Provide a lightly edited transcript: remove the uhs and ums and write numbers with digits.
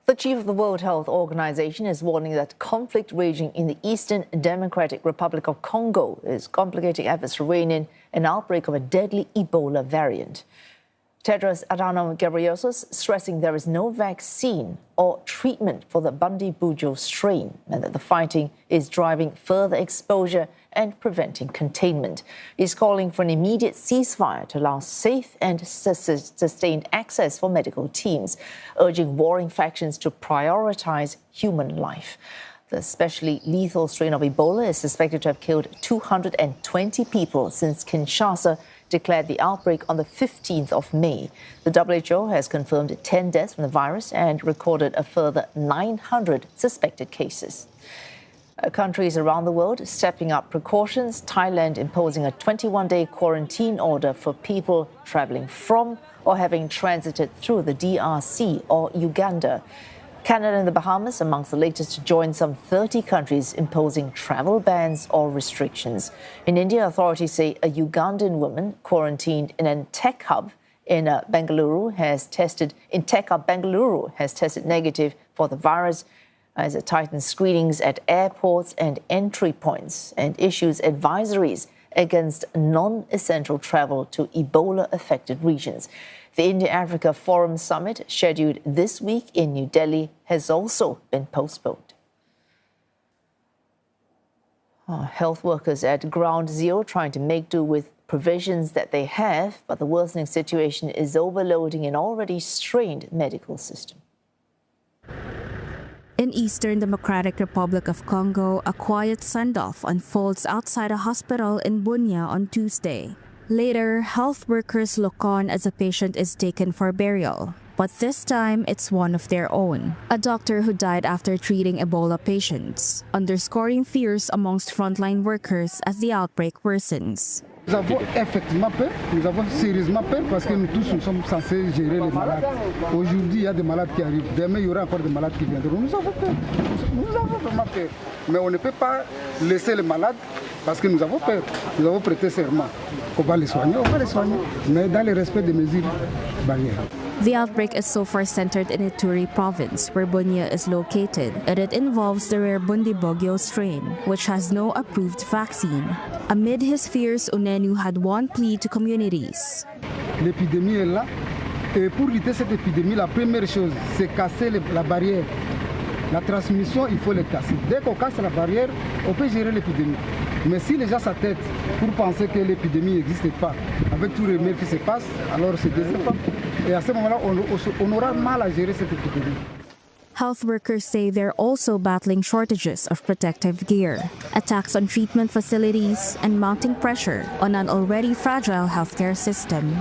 The chief of the World Health Organization is warning that conflict raging in the Eastern Democratic Republic of Congo is complicating efforts to rein in an outbreak of a deadly Ebola variant. Tedros Adhanom Ghebreyesus stressing there is no vaccine or treatment for the Bundibugyo strain and that the fighting is driving further exposure and preventing containment. He's calling for an immediate ceasefire to allow safe and sustained access for medical teams, urging warring factions to prioritize human life. The especially lethal strain of Ebola is suspected to have killed 220 people since Kinshasa declared the outbreak on the 15th of May. The WHO has confirmed 10 deaths from the virus and recorded a further 900 suspected cases. Countries around the world stepping up precautions. Thailand imposing a 21-day quarantine order for people traveling from or having transited through the DRC or Uganda. Canada and the Bahamas amongst the latest to join some 30 countries imposing travel bans or restrictions. In India, authorities say a Ugandan woman quarantined in a tech hub in Bengaluru has tested negative for the virus as it tightens screenings at airports and entry points and issues advisories against non-essential travel to Ebola-affected regions. The India-Africa Forum Summit, scheduled this week in New Delhi, has also been postponed. Health workers at ground zero trying to make do with provisions that they have, but the worsening situation is overloading an already strained medical system. In Eastern Democratic Republic of Congo, a quiet standoff unfolds outside a hospital in Bunia on Tuesday. Later, health workers look on as a patient is taken for burial. But this time, it's one of their own. A doctor who died after treating Ebola patients, underscoring fears amongst frontline workers as the outbreak worsens. Nous avons effectivement peur, nous avons sérieusement peur parce que nous tous nous sommes censés gérer les malades. Aujourd'hui, il y a des malades qui arrivent. Demain, il y aura encore des malades qui viendront. Nous avons peur. Nous avons vraiment peur. Mais on ne peut pas laisser les malades parce que nous avons peur. Nous avons prêté serment qu'on va les soigner, mais dans le respect des mesures barrières. The outbreak is so far centered in Ituri province, where Bunia is located, and it involves the rare Bundibugyo strain, which has no approved vaccine. Amid his fears, Unenu had one plea to communities. L'épidémie est là, et pour lutter cette épidémie, la première chose, c'est casser la barrière. La transmission, il faut les casser. Dès qu'on casse la barrière, on peut gérer l'épidémie. Mais si les gens s'attêtent pour penser que l'épidémie n'existe pas, avec tous les remèdes qui se passent, alors c'est décevant. Et à ce moment-là, on aura mal à gérer cette épidémie. Health workers say they're also battling shortages of protective gear, attacks on treatment facilities, and mounting pressure on an already fragile healthcare system.